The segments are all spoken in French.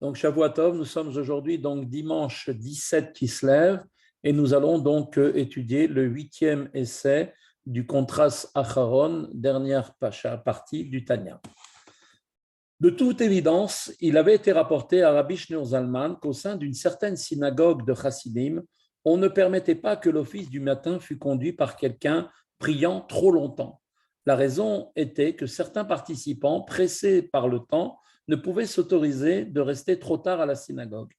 Donc, Shavua Tov, nous sommes aujourd'hui donc dimanche 17 qui se lève et nous allons donc étudier le 8e essai du Contras Acharon, dernière partie du Tanya. De toute évidence, il avait été rapporté à Rabbi Shneur Zalman qu'au sein d'une certaine synagogue de Chassidim, on ne permettait pas que l'office du matin fût conduit par quelqu'un priant trop longtemps. La raison était que certains participants, pressés par le temps, ne pouvaient s'autoriser de rester trop tard à la synagogue.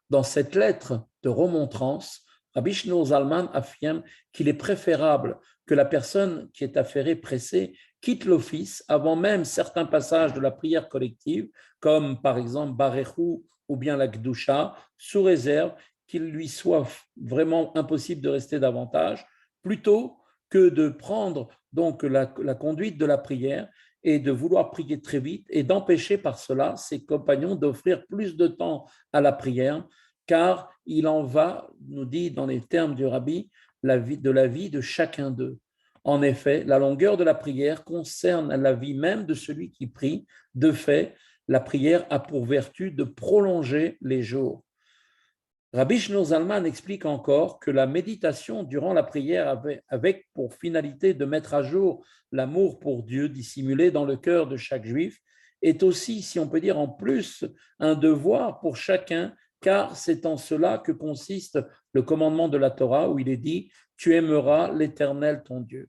Dans cette lettre de remontrance, Rabbi Shneur Zalman affirme qu'il est préférable que la personne qui est affairée pressée quitte l'office avant même certains passages de la prière collective, comme par exemple Barechou ou bien la Gdusha, sous réserve qu'il lui soit vraiment impossible de rester davantage, plutôt que de prendre donc la conduite de la prière et de vouloir prier très vite et d'empêcher par cela ses compagnons d'offrir plus de temps à la prière, car il en va, nous dit dans les termes du Rabbi, de la vie de chacun d'eux. En effet, la longueur de la prière concerne la vie même de celui qui prie. De fait, la prière a pour vertu de prolonger les jours. Rabbi Shneur Zalman explique encore que la méditation durant la prière avec pour finalité de mettre à jour l'amour pour Dieu dissimulé dans le cœur de chaque juif est aussi, si on peut dire en plus, un devoir pour chacun, car c'est en cela que consiste le commandement de la Torah où il est dit « Tu aimeras l'Éternel ton Dieu ».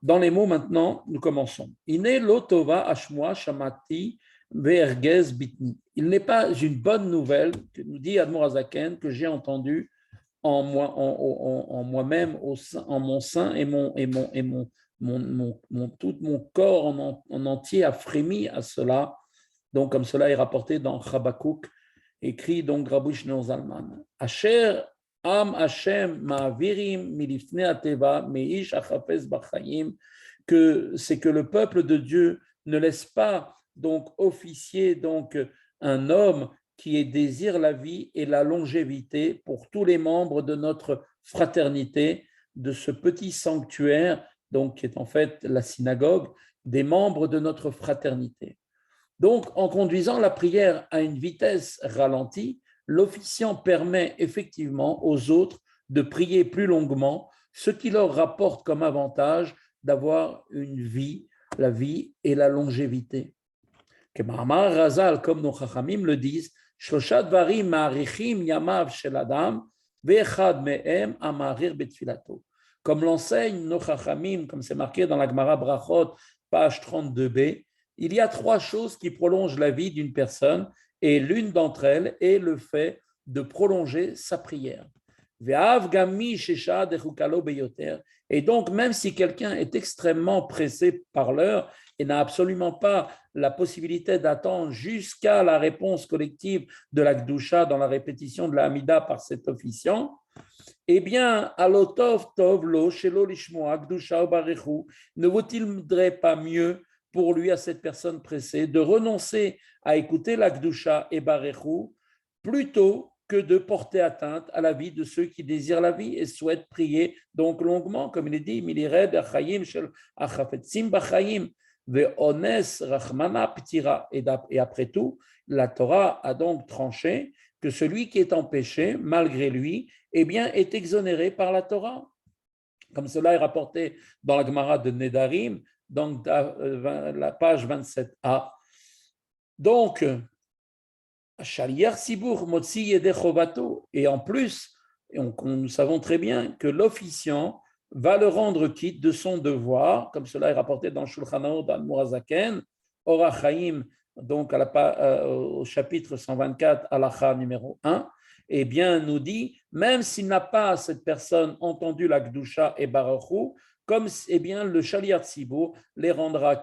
Dans les mots maintenant, nous commençons. Iné lotova ashmoa shamati ve'ergez bitni. Il n'est pas une bonne nouvelle, que nous dit Admor Hazaken, que j'ai entendue en moi-même, en mon sein et tout mon corps en entier a frémi à cela. Donc, comme cela est rapporté dans Chabakouk, écrit donc Rabbi Shneur Zalman. Asher Am Hashem Ma'avirim Milifne Ateva Meish Achapes Bachayim, que c'est que le peuple de Dieu ne laisse pas donc officier donc un homme qui désire la vie et la longévité pour tous les membres de notre fraternité, de ce petit sanctuaire donc qui est en fait la synagogue des membres de notre fraternité. Donc, en conduisant la prière à une vitesse ralentie, l'officiant permet effectivement aux autres de prier plus longuement, ce qui leur rapporte comme avantage d'avoir une vie, la vie et la longévité. Que Mahamar Razal, comme nos Chachamim le disent, Shloshat Varim Ma'arichim Yamav Shel Adam Ve'echad Me'em Amarir Betfilato. Comme l'enseigne nos Chachamim, comme c'est marqué dans la Gemara Brachot, page 32b, il y a trois choses qui prolongent la vie d'une personne et l'une d'entre elles est le fait de prolonger sa prière. Et donc, même si quelqu'un est extrêmement pressé par l'heure et n'a absolument pas la possibilité d'attendre jusqu'à la réponse collective de la Gdusha dans la répétition de la Hamida par cet officiant, eh bien, alotov tov lo shelo lishmoa Gdusha ou barechu, ne vaut-il pas mieux pour lui, à cette personne pressée, de renoncer à écouter la Gdusha et Barechu plutôt que de porter atteinte à la vie de ceux qui désirent la vie et souhaitent prier donc longuement, comme il est dit, Milired achayim shel achafetzim bachayim ve'ones rachmana ptira. Et après tout, la Torah a donc tranché que celui qui est empêché, malgré lui, eh bien, est exonéré par la Torah. Comme cela est rapporté dans la Gemara de Nedarim, donc la page 27a. Donc, et en plus, nous savons très bien que l'officiant va le rendre quitte de son devoir, comme cela est rapporté dans Shulchan Aruch d'Admor Hazaken, Orach Chaim, donc au chapitre 124, halacha numéro 1, eh bien, nous dit, même s'il n'a pas, cette personne, entendu la Gdusha et Baruchu, comme eh bien, le Shaliach Tzibur le rendra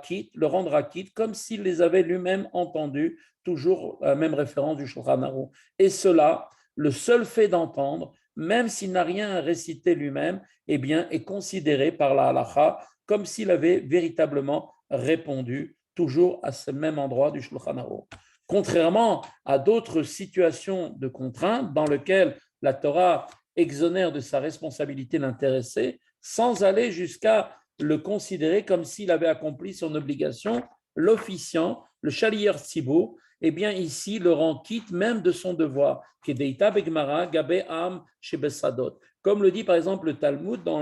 quitte, comme s'il les avait lui-même entendus, toujours la même référence du Shulchan Aruch. Et cela, le seul fait d'entendre, même s'il n'a rien à réciter lui-même, eh bien, est considéré par la halacha comme s'il avait véritablement répondu, toujours à ce même endroit du Shulchan Aruch. Contrairement à d'autres situations de contrainte dans lesquelles la Torah exonère de sa responsabilité l'intéressé, sans aller jusqu'à le considérer comme s'il avait accompli son obligation, l'officiant, le Shaliach Tzibur, eh bien ici le rend quitte même de son devoir. Kedeita begmara gabe am shebesadot. Comme le dit par exemple le Talmud dans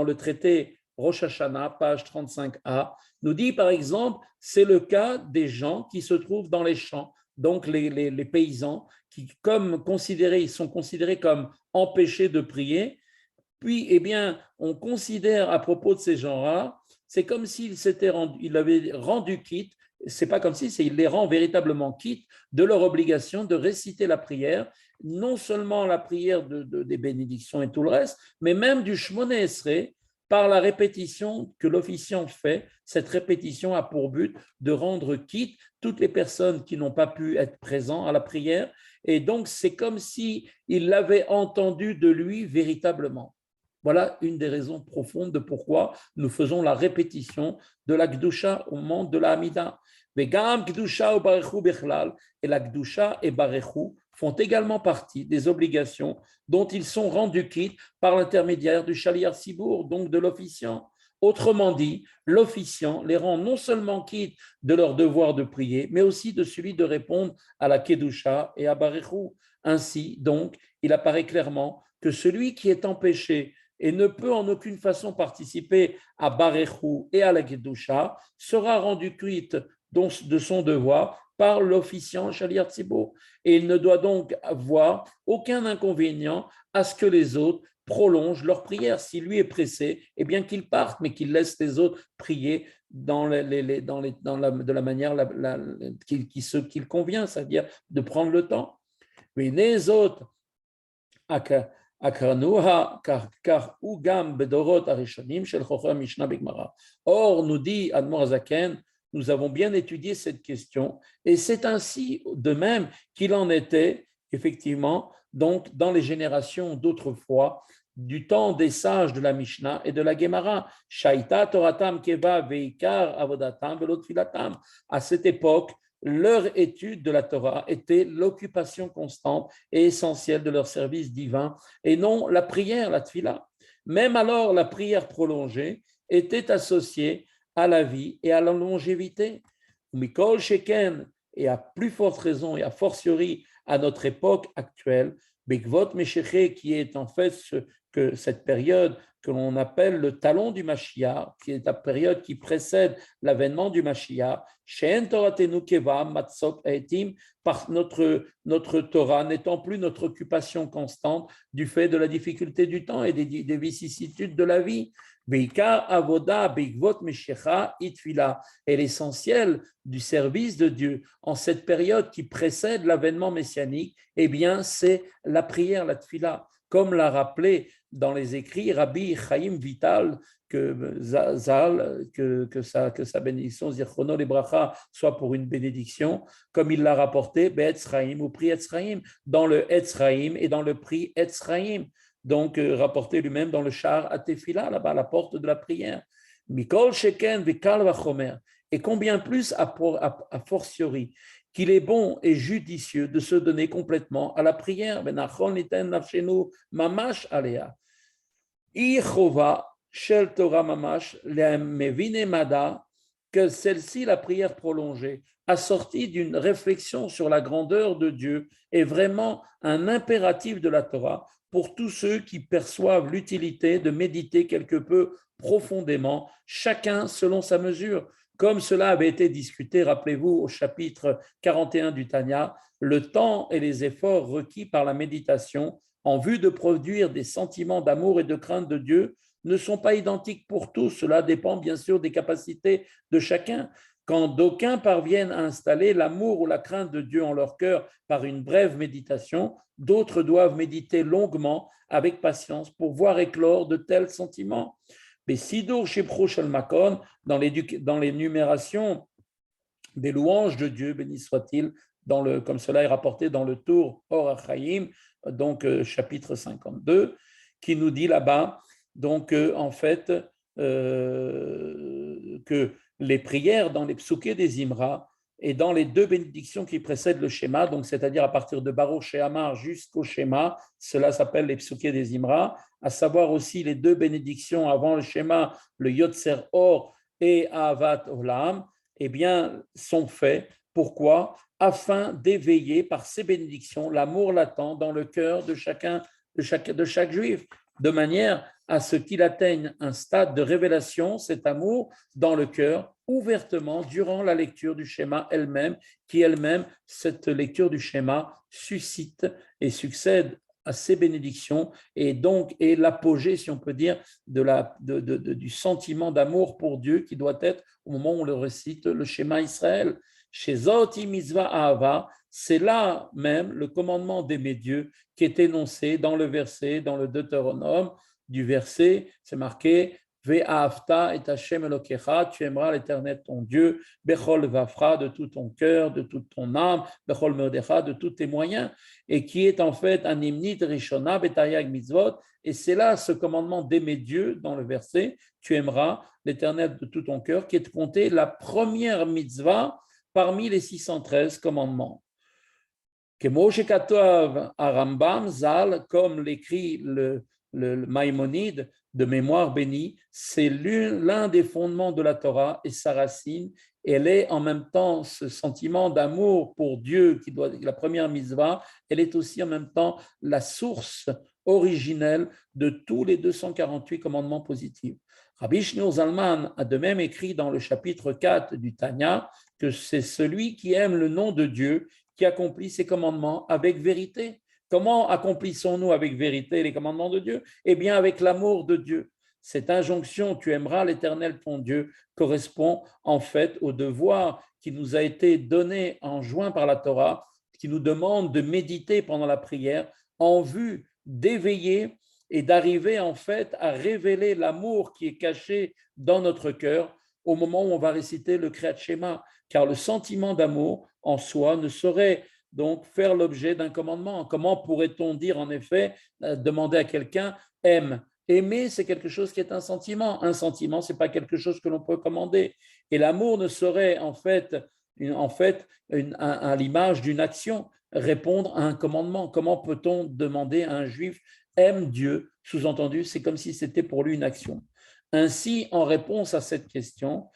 le traité Rosh Hashanah, page 35a, nous dit par exemple, c'est le cas des gens qui se trouvent dans les champs, donc les paysans, qui ils sont considérés comme empêchés de prier. Puis, eh bien, on considère à propos de ces gens-là, c'est comme il avait rendu quitte, c'est pas comme si, c'est il les rend véritablement quitte de leur obligation de réciter la prière, non seulement la prière des bénédictions et tout le reste, mais même du Shmoné Esrei, par la répétition que l'officiant fait. Cette répétition a pour but de rendre quitte toutes les personnes qui n'ont pas pu être présents à la prière, et donc c'est comme si il l'avait entendu de lui véritablement. Voilà une des raisons profondes de pourquoi nous faisons la répétition de la Gdusha au moment de la Hamida. Et la Gdusha et Barechu font également partie des obligations dont ils sont rendus quittes par l'intermédiaire du Shaliach Sibour, donc de l'officiant. Autrement dit, l'officiant les rend non seulement quittes de leur devoir de prier, mais aussi de celui de répondre à la Kedusha et à Barechu. Ainsi, donc, il apparaît clairement que celui qui est empêché et ne peut en aucune façon participer à Barechu et à la Kedusha sera rendu quitte de son devoir par l'officiant Shaliach Tzibur. Et il ne doit donc avoir aucun inconvénient à ce que les autres prolongent leur prière. Si lui est pressé, eh bien qu'il parte, mais qu'il laisse les autres prier de la manière qu'il convient, c'est-à-dire de prendre le temps. Mais les autres, or, nous dit Admor Hazaken, nous avons bien étudié cette question, et c'est ainsi de même qu'il en était, effectivement, donc dans les générations d'autrefois, du temps des sages de la Mishnah et de la Gemara. Shaita Toratam Keva Veikar Avodatam Velot Filatam. À cette époque, leur étude de la Torah était l'occupation constante et essentielle de leur service divin, et non la prière, la tfila. Même alors, la prière prolongée était associée à la vie et à la longévité. Mikol Sheken, et à plus forte raison et à fortiori à notre époque actuelle, Bekvot Mesheché, qui est en fait cette période que l'on appelle le talon du Mashiach, qui est la période qui précède l'avènement du Mashiach, She'en Toratenu Keva Matzot Etim, par notre Torah n'étant plus notre occupation constante du fait de la difficulté du temps et des vicissitudes de la vie. Beikar Avoda Beikvot Meshecha Itfila. Et l'essentiel du service de Dieu en cette période qui précède l'avènement messianique, eh bien, c'est la prière, la tfila. Comme l'a rappelé dans les écrits Rabbi Chaim Vital, que sa bénédiction, Zirchono les Bracha, soit pour une bénédiction, comme il l'a rapporté, Be'etz Chaim ou Pri Etz Chaim, dans le Etz Chaim et dans le Pri Etz Chaim, donc rapporté lui-même dans le Shar Atefila, là-bas, à la porte de la prière. Mikol Sheken Vekal Vachomer. Et combien plus a fortiori qu'il est bon et judicieux de se donner complètement à la prière. Mamash alea. Ichova shel Torah mamash mevine mada, que celle-ci, la prière prolongée, assortie d'une réflexion sur la grandeur de Dieu, est vraiment un impératif de la Torah pour tous ceux qui perçoivent l'utilité de méditer quelque peu profondément, chacun selon sa mesure. Comme cela avait été discuté, rappelez-vous, au chapitre 41 du Tanya, le temps et les efforts requis par la méditation en vue de produire des sentiments d'amour et de crainte de Dieu ne sont pas identiques pour tous. Cela dépend bien sûr des capacités de chacun. Quand d'aucuns parviennent à installer l'amour ou la crainte de Dieu en leur cœur par une brève méditation, d'autres doivent méditer longuement avec patience pour voir éclore de tels sentiments. Mais Sidur Shepro Shalmakon, dans les numérations des louanges de Dieu, béni soit-il, comme cela est rapporté dans le Tour Or HaChaim, donc chapitre 52, qui nous dit là-bas, donc en fait, que les prières dans les psukés des Imra et dans les deux bénédictions qui précèdent le schéma, donc c'est-à-dire à partir de Baruch She'amar jusqu'au schéma, cela s'appelle les psukés des Imra, à savoir aussi les deux bénédictions avant le schéma, le Yotzer Or et Ahavat Olam, eh bien, sont faits. Pourquoi? Afin d'éveiller par ces bénédictions l'amour latent dans le cœur de chacun, de chaque juif, de manière à ce qu'il atteigne un stade de révélation, cet amour, dans le cœur, ouvertement, durant la lecture du schéma elle-même, qui elle-même, cette lecture du schéma, suscite et succède à ces bénédictions et donc est l'apogée, si on peut dire, du sentiment d'amour pour Dieu qui doit être au moment où on le récite le schéma Israël. Chez Zoti Mitzvah Ahava, c'est là même le commandement d'aimer Dieu qui est énoncé dans le verset, dans le Deutéronome du verset, c'est marqué Ve'ahavta et Hashem Elokecha, tu aimeras l'Éternel ton Dieu, Bechol Vafra, de tout ton cœur, de toute ton âme, Bechol Meodecha, de tous tes moyens, et qui est en fait un imnit Rishona Betayag Mitzvot, et c'est là ce commandement d'aimer Dieu dans le verset, tu aimeras l'Éternel de tout ton cœur, qui est compté la première mitzvah parmi les 613 commandements. Arambam Zal, comme l'écrit le Maïmonide de mémoire bénie, c'est l'un des fondements de la Torah et sa racine. Elle est en même temps ce sentiment d'amour pour Dieu qui doit la première mitzvah. Elle est aussi en même temps la source originelle de tous les 248 commandements positifs. Rabbi Shneur Zalman a de même écrit dans le chapitre 4 du Tanya que c'est celui qui aime le nom de Dieu qui accomplit ses commandements avec vérité. Comment accomplissons-nous avec vérité les commandements de Dieu? Eh bien, avec l'amour de Dieu. Cette injonction, tu aimeras l'Éternel ton Dieu, correspond en fait au devoir qui nous a été donné en juin par la Torah, qui nous demande de méditer pendant la prière en vue d'éveiller et d'arriver en fait à révéler l'amour qui est caché dans notre cœur au moment où on va réciter le Kriyat Shema, car le sentiment d'amour en soi ne saurait donc faire l'objet d'un commandement. Comment pourrait-on dire en effet, demander à quelqu'un aime? Aimer, c'est quelque chose qui est un sentiment. Un sentiment, ce n'est pas quelque chose que l'on peut commander. Et l'amour ne serait en fait à l'image d'une action, répondre à un commandement. Comment peut-on demander à un juif aime Dieu? Sous-entendu, c'est comme si c'était pour lui une action. Ainsi, en réponse à cette question,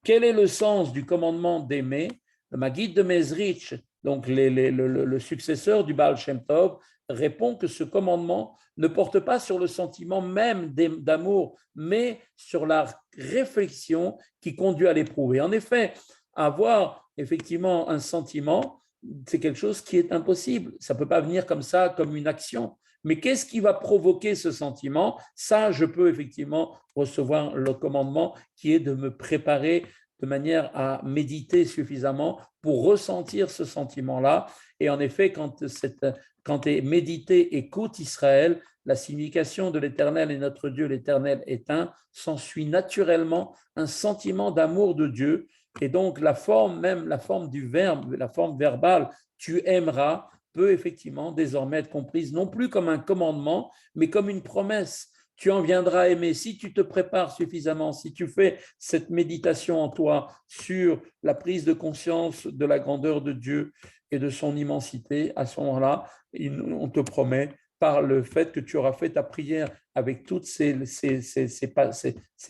quel est le sens du commandement d'aimer? Le Maguide de Mezrich, donc le successeur du Baal Shem Tov, répond que ce commandement ne porte pas sur le sentiment même d'amour, mais sur la réflexion qui conduit à l'éprouver. En effet, avoir effectivement un sentiment, c'est quelque chose qui est impossible. Ça ne peut pas venir comme ça, comme une action. Mais qu'est-ce qui va provoquer ce sentiment? Ça, je peux effectivement recevoir le commandement qui est de me préparer de manière à méditer suffisamment pour ressentir ce sentiment-là. Et en effet, quand est médité, écoute Israël, la signification de l'Éternel est notre Dieu, l'Éternel est un, s'ensuit naturellement un sentiment d'amour de Dieu. Et donc la forme du verbe, la forme verbale, tu aimeras, peut effectivement désormais être comprise non plus comme un commandement, mais comme une promesse. Tu en viendras à aimer. Si tu te prépares suffisamment, si tu fais cette méditation en toi sur la prise de conscience de la grandeur de Dieu et de son immensité, à ce moment-là, on te promet, par le fait que tu auras fait ta prière avec tous ces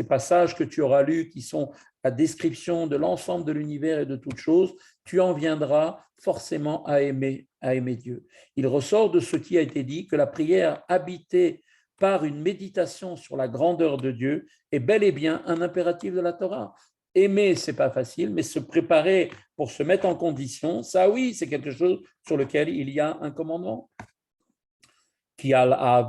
passages que tu auras lus qui sont la description de l'ensemble de l'univers et de toutes choses, tu en viendras forcément à aimer Dieu. Il ressort de ce qui a été dit que la prière habitée par une méditation sur la grandeur de Dieu est bel et bien un impératif de la Torah. Aimer, c'est pas facile, mais se préparer pour se mettre en condition, ça oui, c'est quelque chose sur lequel il y a un commandement. Car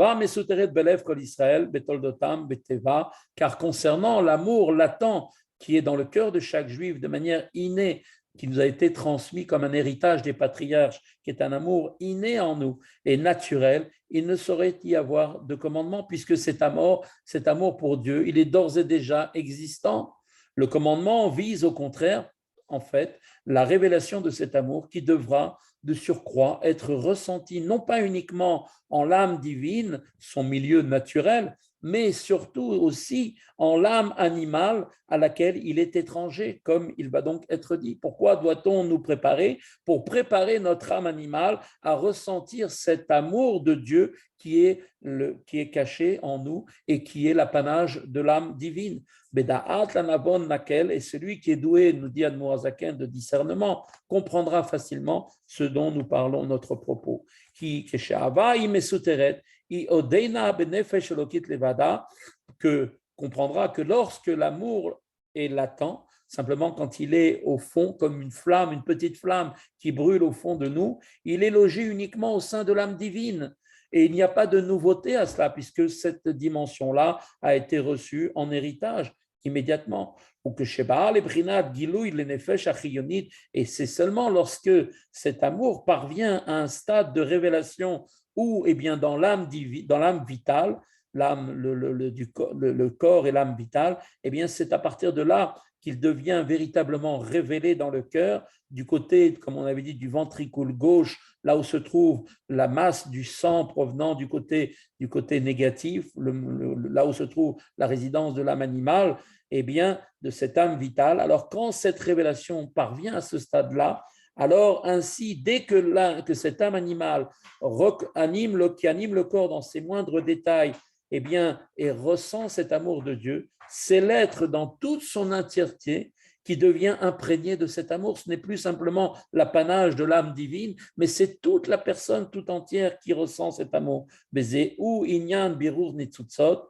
concernant l'amour latent qui est dans le cœur de chaque juif de manière innée, qui nous a été transmis comme un héritage des patriarches, qui est un amour inné en nous et naturel, il ne saurait y avoir de commandement puisque cet amour pour Dieu, il est d'ores et déjà existant. Le commandement vise au contraire, en fait, la révélation de cet amour qui devra de surcroît être ressenti non pas uniquement en l'âme divine, son milieu naturel, mais surtout aussi en l'âme animale à laquelle il est étranger, comme il va donc être dit. Pourquoi doit-on nous préparer? Pour préparer notre âme animale à ressentir cet amour de Dieu qui est caché en nous et qui est l'apanage de l'âme divine. Beda'at lanavon nakel, et celui qui est doué, nous dit Admour Hazaken, de discernement, comprendra facilement ce dont nous parlons notre propos. Qui que comprendra que lorsque l'amour est latent, simplement quand il est au fond, comme une flamme, une petite flamme qui brûle au fond de nous, il est logé uniquement au sein de l'âme divine. Et il n'y a pas de nouveauté à cela, puisque cette dimension-là a été reçue en héritage immédiatement. Ou que Sheba, les Brinat, Gilouï, les Nefesh, Achiyonit, et c'est seulement lorsque cet amour parvient à un stade de révélation où, eh bien, dans l'âme vitale, l'âme, le corps et l'âme vitale, eh bien, c'est à partir de là qu'il devient véritablement révélé dans le cœur, du côté, comme on avait dit, du ventricule gauche, là où se trouve la masse du sang provenant du côté négatif, là où se trouve la résidence de l'âme animale, eh bien, de cette âme vitale. Alors, quand cette révélation parvient à ce stade-là, alors ainsi, dès que cette âme animale qui anime le corps dans ses moindres détails, eh bien, et ressent cet amour de Dieu, c'est l'être dans toute son entièreté qui devient imprégné de cet amour. Ce n'est plus simplement l'apanage de l'âme divine, mais c'est toute la personne tout entière qui ressent cet amour. Bezeu inyan birur nitzutzot,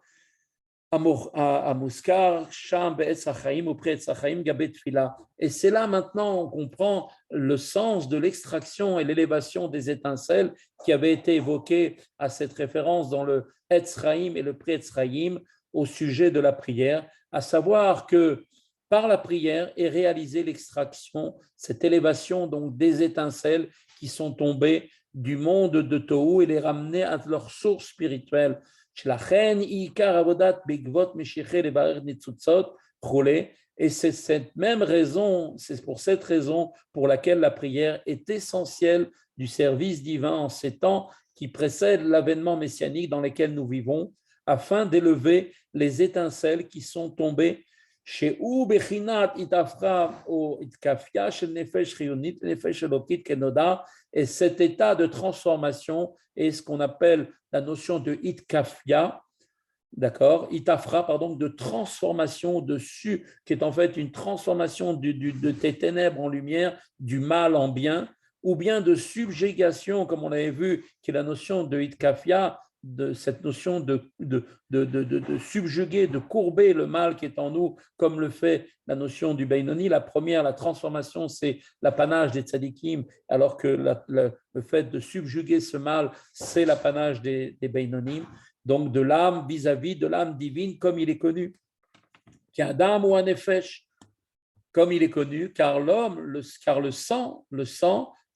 Amuskar, Sham, Be'etz Hachaim, ou Pre'etz Hachaim, Gabet Fila. Et c'est là maintenant on comprend le sens de l'extraction et l'élévation des étincelles qui avait été évoqué à cette référence dans le Etz Chaim et le Pre'etz Chaim au sujet de la prière, à savoir que par la prière est réalisée l'extraction, cette élévation donc des étincelles qui sont tombées du monde de Tohu et les ramener à leur source spirituelle. Et c'est cette même raison, c'est pour cette raison pour laquelle la prière est essentielle du service divin en ces temps qui précèdent l'avènement messianique dans lesquels nous vivons, afin d'élever les étincelles qui sont tombées chez Bechinat Itafra ou Itkafia, chez Nefesh Chiyunit, Nefesh Elokit Kenoda, et cet état de transformation est ce qu'on appelle la notion de Itkafia, d'accord, Itafra, pardon, de transformation dessus, qui est en fait une transformation de tes ténèbres en lumière, du mal en bien, ou bien de subjugation, comme on l'avait vu, qui est la notion de Itkafia, de cette notion de subjuguer, de courber le mal qui est en nous, comme le fait la notion du Beinoni. La première, la transformation, c'est l'apanage des tzadikim, alors que le fait de subjuguer ce mal, c'est l'apanage des Beinonim, donc de l'âme vis-à-vis de l'âme divine, comme il est connu. Qu'Adam ou un nefesh, comme il est connu, car le sang,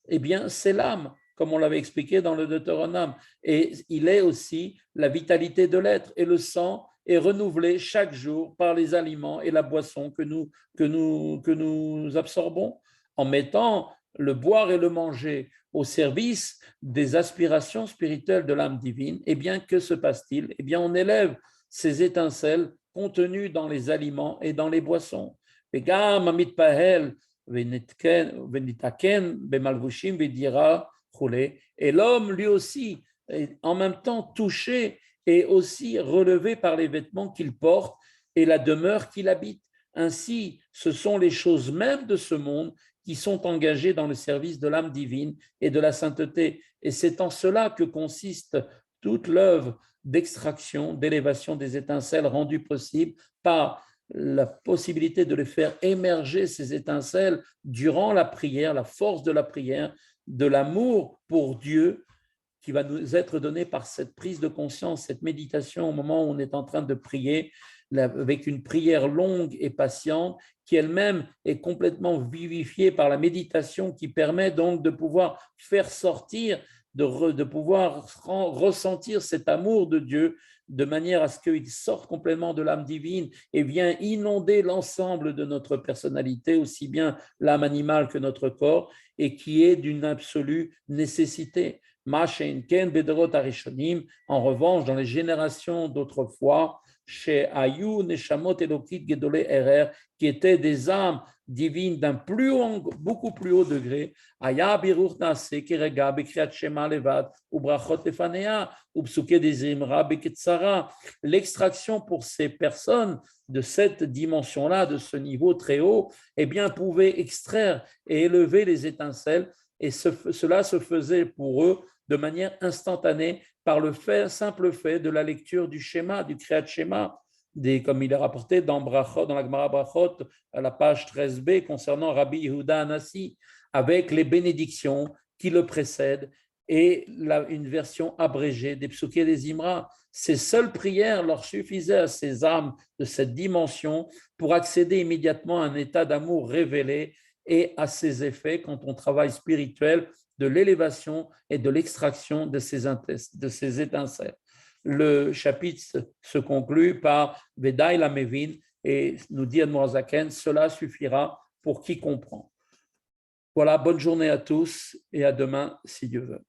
eh bien, c'est l'âme, comme on l'avait expliqué dans le Deutéronome. Et il est aussi la vitalité de l'être. Et le sang est renouvelé chaque jour par les aliments et la boisson que nous absorbons, en mettant le boire et le manger au service des aspirations spirituelles de l'âme divine. Eh bien, que se passe-t-il? Eh bien, on élève ces étincelles contenues dans les aliments et dans les boissons. וגם המתפעל ונתקן במלבושים ודירה וכו'. Et l'homme, lui aussi, est en même temps touché et aussi relevé par les vêtements qu'il porte et la demeure qu'il habite. Ainsi, ce sont les choses mêmes de ce monde qui sont engagées dans le service de l'âme divine et de la sainteté. Et c'est en cela que consiste toute l'œuvre d'extraction, d'élévation des étincelles rendues possibles par la possibilité de les faire émerger, ces étincelles, durant la prière, la force de la prière, de l'amour pour Dieu qui va nous être donné par cette prise de conscience, cette méditation au moment où on est en train de prier, avec une prière longue et patiente, qui elle-même est complètement vivifiée par la méditation, qui permet donc de pouvoir faire sortir, de pouvoir ressentir cet amour de Dieu, de manière à ce qu'il sorte complètement de l'âme divine et vient inonder l'ensemble de notre personnalité, aussi bien l'âme animale que notre corps, et qui est d'une absolue nécessité. Ma she'enken bedorot harishonim. En revanche, dans les générations d'autrefois, chez Ayu Neshamot Elokit Gedolé Erer, qui étaient des âmes divines d'un beaucoup plus haut degré, Aya Biruch Nase Kerega Bekriat Shema Levad, ou Brachot Lefanea, ou Psuke Dezimra Beketsara. L'extraction pour ces personnes de cette dimension-là, de ce niveau très haut, eh bien, pouvait extraire et élever les étincelles, et cela se faisait pour eux de manière instantanée par le simple fait de la lecture du schéma, du Kriyat Shema, comme il est rapporté dans la Gemara Brachot, à la page 13b, concernant Rabbi Yehuda Anassi, avec les bénédictions qui le précèdent et une version abrégée des Psuké des Imra. Ces seules prières leur suffisaient à ces âmes de cette dimension pour accéder immédiatement à un état d'amour révélé et à ses effets quand on travaille spirituel de l'élévation et de l'extraction de ces étincelles. Le chapitre se conclut par Vedaï la Mevin et nous dit Admor Zaken, cela suffira pour qui comprend. Voilà, bonne journée à tous et à demain si Dieu veut.